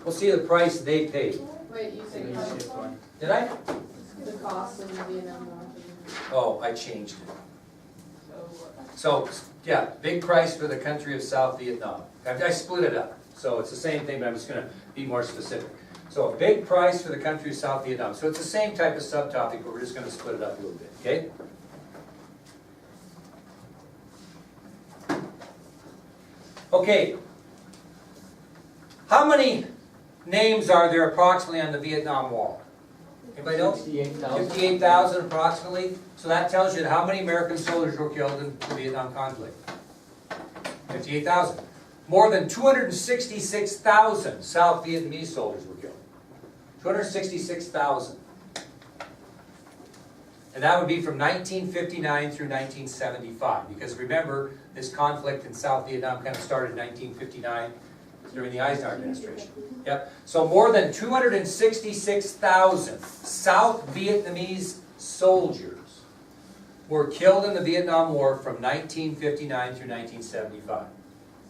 We'll see the price they paid. Wait, you said price? Did I? The cost of the Vietnam War. Oh, I changed it. So what? So, yeah, big price for the country of South Vietnam. I split it up, so it's the same thing, but I'm just gonna be more specific. So a big price for the country of South Vietnam. So it's the same type of subtopic, but we're just gonna split it up a little bit, okay? Okay. How many names are there approximately on the Vietnam Wall? Anybody know? 58,000. 58,000 approximately. So that tells you how many American soldiers were killed in the Vietnam conflict. 58,000. More than 266,000 South Vietnamese soldiers were killed. 266,000. And that would be from 1959 through 1975. Because remember, this conflict in South Vietnam kind of started in 1959 during the Eisenhower administration. Yep. So more than 266,000 South Vietnamese soldiers were killed in the Vietnam War from 1959 through 1975.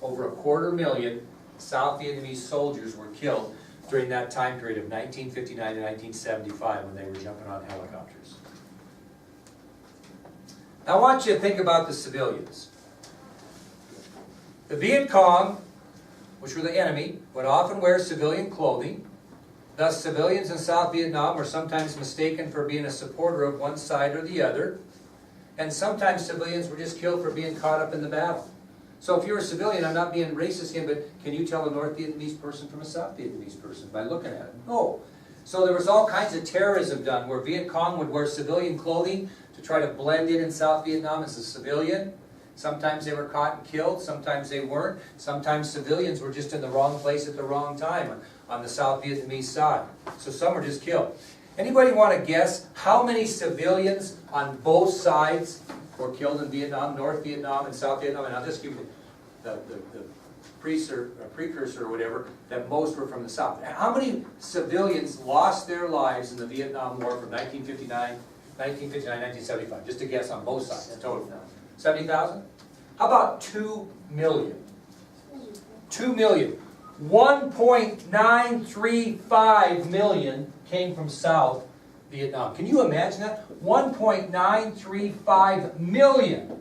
Over 250,000 South Vietnamese soldiers were killed during that time period of 1959 to 1975 when they were jumping on helicopters. Now I want you to think about the civilians. The Viet Cong, which were the enemy, would often wear civilian clothing. Thus, civilians in South Vietnam were sometimes mistaken for being a supporter of one side or the other. And sometimes civilians were just killed for being caught up in the battle. So if you're a civilian, I'm not being racist here, but can you tell a North Vietnamese person from a South Vietnamese person by looking at it? No. So there was all kinds of terrorism done where Viet Cong would wear civilian clothing to try to blend in South Vietnam as a civilian. Sometimes they were caught and killed, sometimes they weren't. Sometimes civilians were just in the wrong place at the wrong time on the South Vietnamese side. So some were just killed. Anybody want to guess how many civilians on both sides were killed in Vietnam, North Vietnam and South Vietnam? And I'll just give you the precursor or whatever, that most were from the South. How many civilians lost their lives in the Vietnam War from 1959 to 1975? Just a guess on both sides, total. 70,000? How about 2 million? 2 million. 1.935 million came from South Vietnam. Can you imagine that? 1.935 million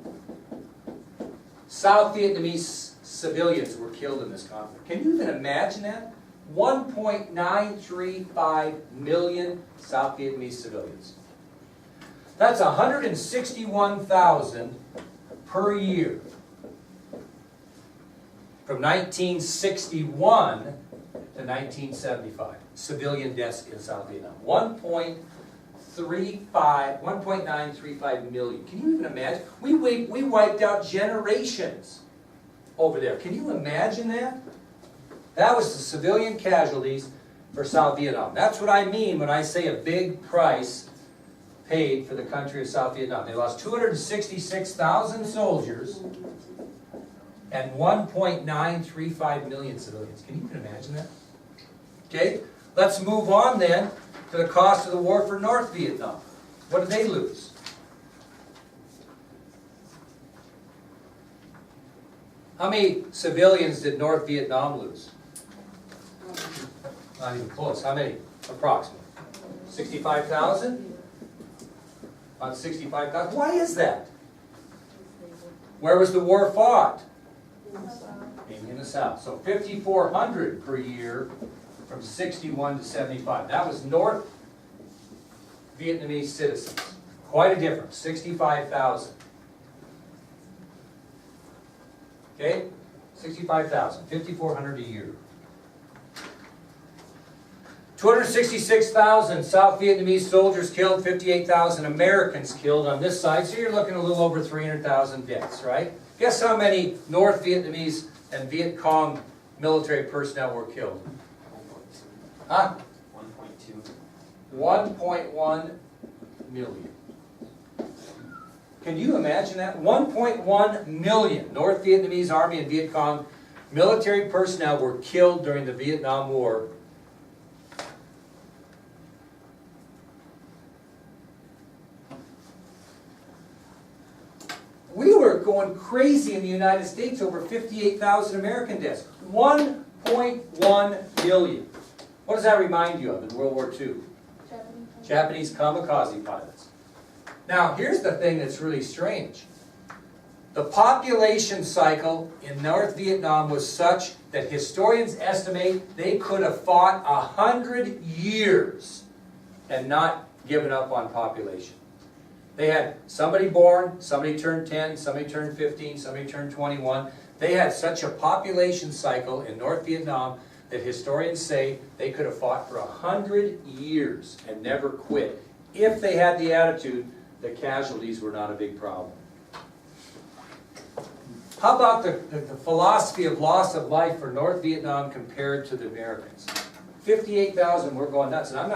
South Vietnamese civilians were killed in this conflict. Can you even imagine that? 1.935 million South Vietnamese civilians. That's 161,000 per year. From 1961 to 1975, civilian deaths in South Vietnam. 1.935 million. Can you even imagine? We wiped out generations over there. Can you imagine that? That was the civilian casualties for South Vietnam. That's what I mean when I say a big price paid for the country of South Vietnam. They lost 266,000 soldiers and 1.935 million civilians. Can you even imagine that? Okay, let's move on then to the cost of the war for North Vietnam. What did they lose? How many civilians did North Vietnam lose? Not even close. How many? Approximately. 65,000? About 65,000. Why is that? Where was the war fought? In the South. So 5,400 per year from 61 to 75. That was North Vietnamese citizens. Quite a difference. 65,000. Okay? 65,000. 5,400 a year. 266,000 South Vietnamese soldiers killed, 58,000 Americans killed on this side. So you're looking a little over 300,000 deaths, right? Guess how many North Vietnamese and Viet Cong military personnel were killed? Huh? 1.1 million. Can you imagine that? 1.1 million North Vietnamese Army and Viet Cong military personnel were killed during the Vietnam War. We were going crazy in the United States over 58,000 American deaths. 1.1 million. What does that remind you of in World War II? Japanese kamikaze pilots. Now, here's the thing that's really strange. The population cycle in North Vietnam was such that historians estimate they could have fought 100 years and not given up on population. They had somebody born, somebody turned 10, somebody turned 15, somebody turned 21. They had such a population cycle in North Vietnam that historians say they could have fought for 100 years and never quit if they had the attitude that casualties were not a big problem. How about the philosophy of loss of life for North Vietnam compared to the Americans? 58,000, we're going nuts. And I'm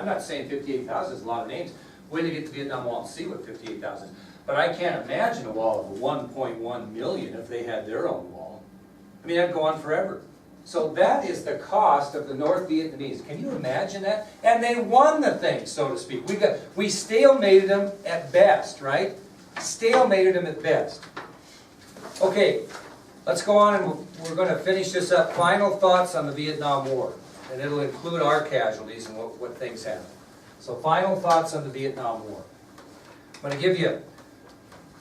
not saying 58,000 is a lot of names. Wait till you get to Vietnam Wall and see what 58,000 is. But I can't imagine a wall of 1.1 million if they had their own wall. I mean, that'd go on forever. So that is the cost of the North Vietnamese. Can you imagine that? And they won the thing, so to speak. We stalemated them at best, right? Stalemated them at best. Okay, let's go on and we're going to finish this up. Final thoughts on the Vietnam War. And it'll include our casualties and what things happened. So final thoughts on the Vietnam War. I'm going to give you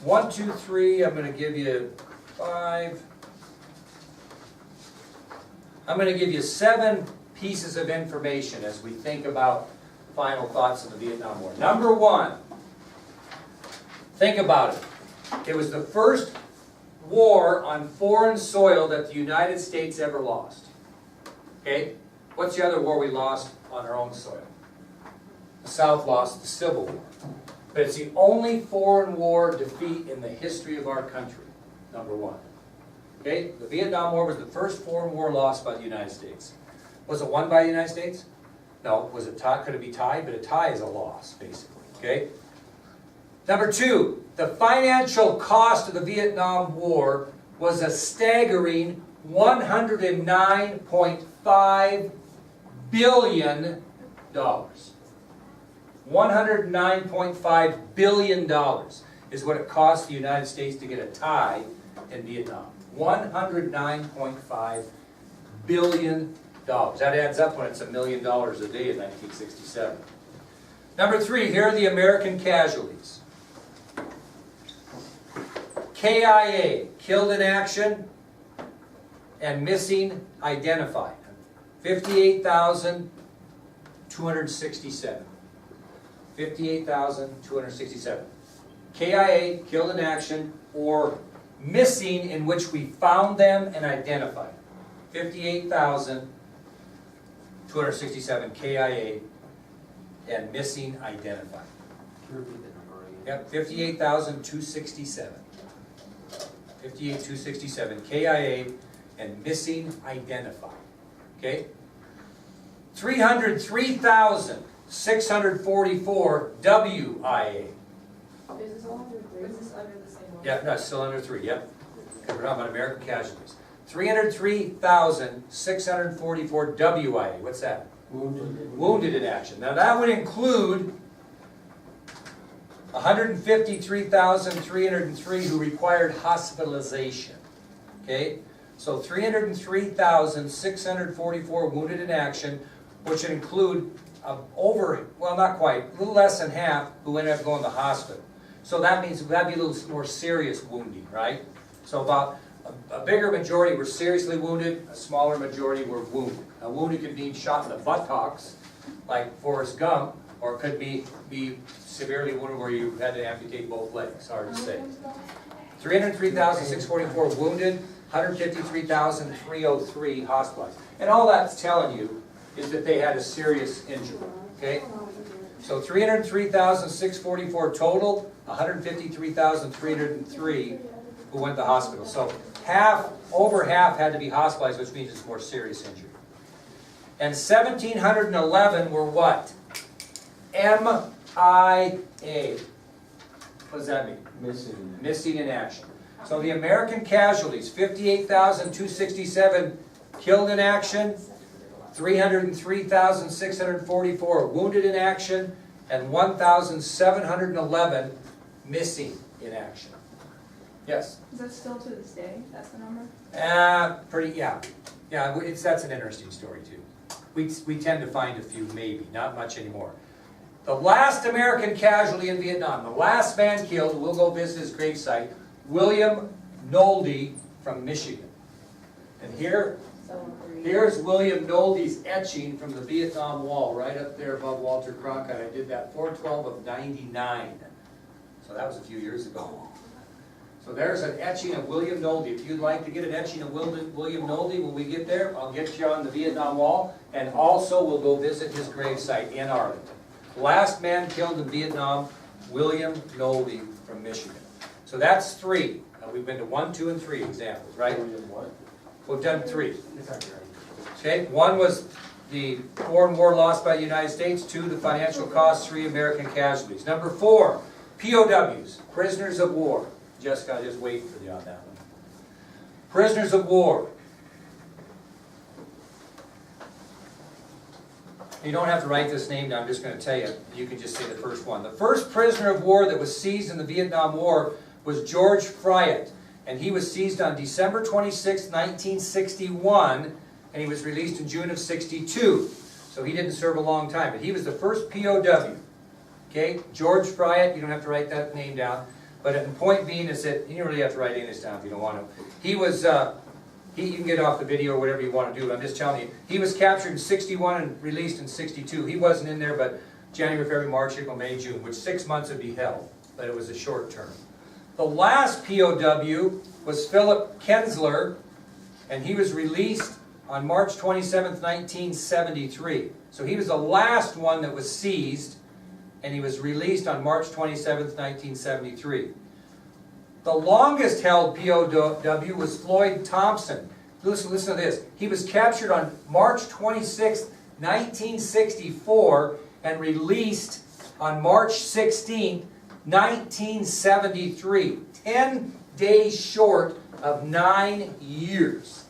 1, 2, 3. I'm going to give you 5. I'm going to give you 7 pieces of information as we think about final thoughts on the Vietnam War. Number 1, think about it. It was the first war on foreign soil that the United States ever lost. Okay? What's the other war we lost on our own soil? The South lost the Civil War. But it's the only foreign war defeat in the history of our country. Number 1. Okay? The Vietnam War was the first foreign war lost by the United States. Was it won by the United States? No. Was it tied? Could it be tied? But a tie is a loss, basically. Okay? Number 2, the financial cost of the Vietnam War was a staggering $109.5 billion. $109.5 billion is what it cost the United States to get a tie in Vietnam. $109.5 billion. That adds up when it's $1 million a day in 1967. Number 3, here are the American casualties. KIA, killed in action and missing identified. 58,267. 58,267. KIA, killed in action, or missing in which we found them and identified. 58,267 KIA and missing identified. Yep, 58,267. 58,267 KIA and missing identified. Okay? 303,644 WIA. Is this under the same one? Yeah, no, it's still under 3, yep. Because we're talking about American casualties. 303,644 WIA. What's that? Wounded. Wounded in action. Now that would include 153,303 who required hospitalization. Okay? So 303,644 wounded in action, which would include not quite, a little less than half who ended up going to the hospital. So that means that'd be a little more serious wounding, right? So about a bigger majority were seriously wounded, a smaller majority were wounded. A wounded could mean shot in the buttocks, like Forrest Gump, or it could be severely wounded where you had to amputate both legs. Hard to say. 303,644 wounded, 153,303 hospitalized. And all that's telling you is that they had a serious injury. Okay? So 303,644 total, 153,303 who went to the hospital. So over half had to be hospitalized, which means it's more serious injury. And 1,711 were what? MIA. What does that mean? Missing. Missing in action. So the American casualties, 58,267 killed in action, 303,644 wounded in action, and 1,711 missing in action. Yes? Is that still to this day? That's the number? Yeah. Yeah, that's an interesting story too. we tend to find a few, maybe, not much anymore. The last American casualty in Vietnam, the last man killed, we'll go visit his gravesite, William Nolde from Michigan. And here's William Nolde's etching from the Vietnam Wall, right up there above Walter Cronkite. I did that 4/12 of '99. So that was a few years ago. So there's an etching of William Nolde. If you'd like to get an etching of William Nolde when we get there, I'll get you on the Vietnam Wall. And also we'll go visit his gravesite in Arlington. Last man killed in Vietnam, William Nolde from Michigan. So that's 3. We've been to 1, 2, and 3 examples, right? We've done 3. Okay, 1 was the foreign war lost by the United States. 2, the financial costs. 3, American casualties. Number 4, POWs, prisoners of war. Jessica, I'll just wait for you on that one. Prisoners of war. You don't have to write this name down, I'm just going to tell you. You can just say the first one. The first prisoner of war that was seized in the Vietnam War was George Friot. And he was seized on December 26, 1961, and he was released in June of '62. So he didn't serve a long time, but he was the first POW. Okay, George Friot, you don't have to write that name down. But the point being is that you don't really have to write any of this down if you don't want to. He was, you can get off the video or whatever you want to do, but I'm just telling you. He was captured in '61 and released in '62. He wasn't in there, but January, February, March, April, May, June, which 6 months would be held, but it was a short term. The last POW was Philip Kensler, and he was released on March 27, 1973. So he was the last one that was seized, and he was released on March 27, 1973. The longest held POW was Floyd Thompson. Listen to this. He was captured on March 26, 1964, and released on March 16, 1973. 10 days short of 9 years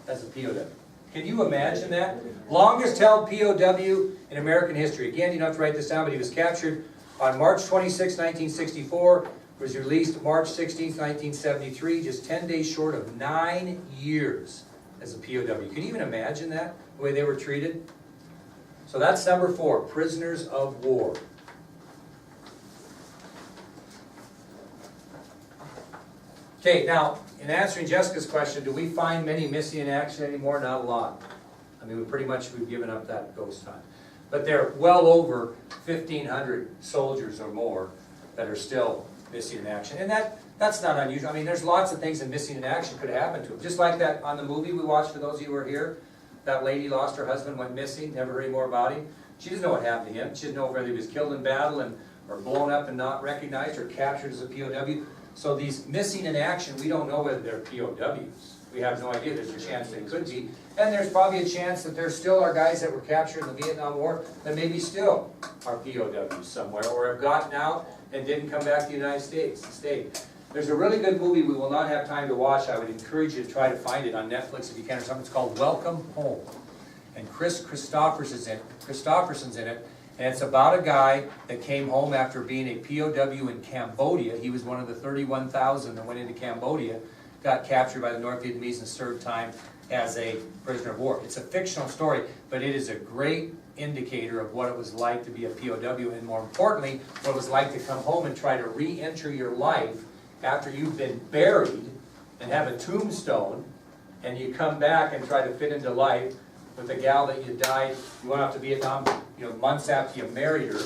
as a POW. Can you imagine that? Longest held POW in American history. Again, you don't have to write this down, but he was captured on March 26, 1964, was released March 16, 1973, just 10 days short of 9 years as a POW. Can you even imagine that, the way they were treated? So that's number 4, prisoners of war. Okay, now, in answering Jessica's question, do we find many missing in action anymore? Not a lot. I mean, we've given up that ghost hunt. But there are well over 1,500 soldiers or more that are still missing in action. And that's not unusual. I mean, there's lots of things that missing in action could happen to them. Just like that on the movie we watched, for those of you who were here, that lady lost her husband, went missing, never heard any more about him. She doesn't know what happened to him. She doesn't know whether he was killed in battle or blown up and not recognized or captured as a POW. So these missing in action, we don't know whether they're POWs. We have no idea. There's a chance they could be. And there's probably a chance that there still are guys that were captured in the Vietnam War that maybe still are POWs somewhere or have gotten out and didn't come back to the United States and stayed. There's a really good movie we will not have time to watch. I would encourage you to try to find it on Netflix if you can or something. It's called Welcome Home. And Chris Christopherson's in it. And it's about a guy that came home after being a POW in Cambodia. He was one of the 31,000 that went into Cambodia, got captured by the North Vietnamese and served time as a prisoner of war. It's a fictional story, but it is a great indicator of what it was like to be a POW, and more importantly, what it was like to come home and try to re-enter your life after you've been buried and have a tombstone, and you come back and try to fit into life with a gal that you died, you went off to Vietnam, months after you married her,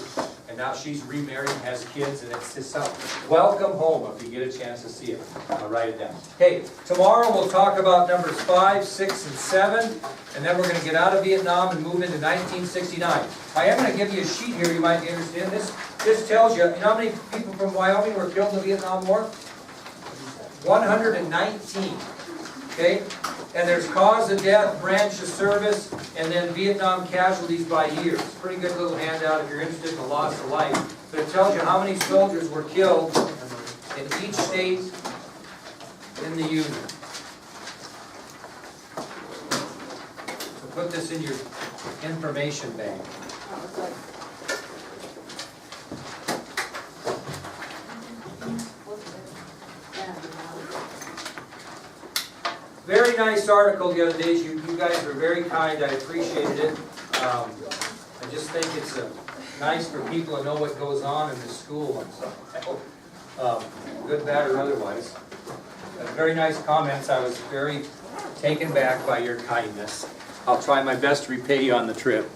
and now she's remarried and has kids, and it's just something. Welcome Home, if you get a chance to see it. I'll write it down. Okay, tomorrow we'll talk about numbers 5, 6, and 7, and then we're going to get out of Vietnam and move into 1969. I am going to give you a sheet here you might be interested in. This tells you how many people from Wyoming were killed in the Vietnam War? 119. Okay? And there's cause of death, branch of service, and then Vietnam casualties by years. Pretty good little handout if you're interested in the loss of life. But it tells you how many soldiers were killed in each state in the Union. So put this in your information bank. Very nice article the other day. You guys were very kind. I appreciated it. I just think it's nice for people to know what goes on in the school and stuff, good, bad, or otherwise. Very nice comments. I was very taken back by your kindness. I'll try my best to repay you on the trip.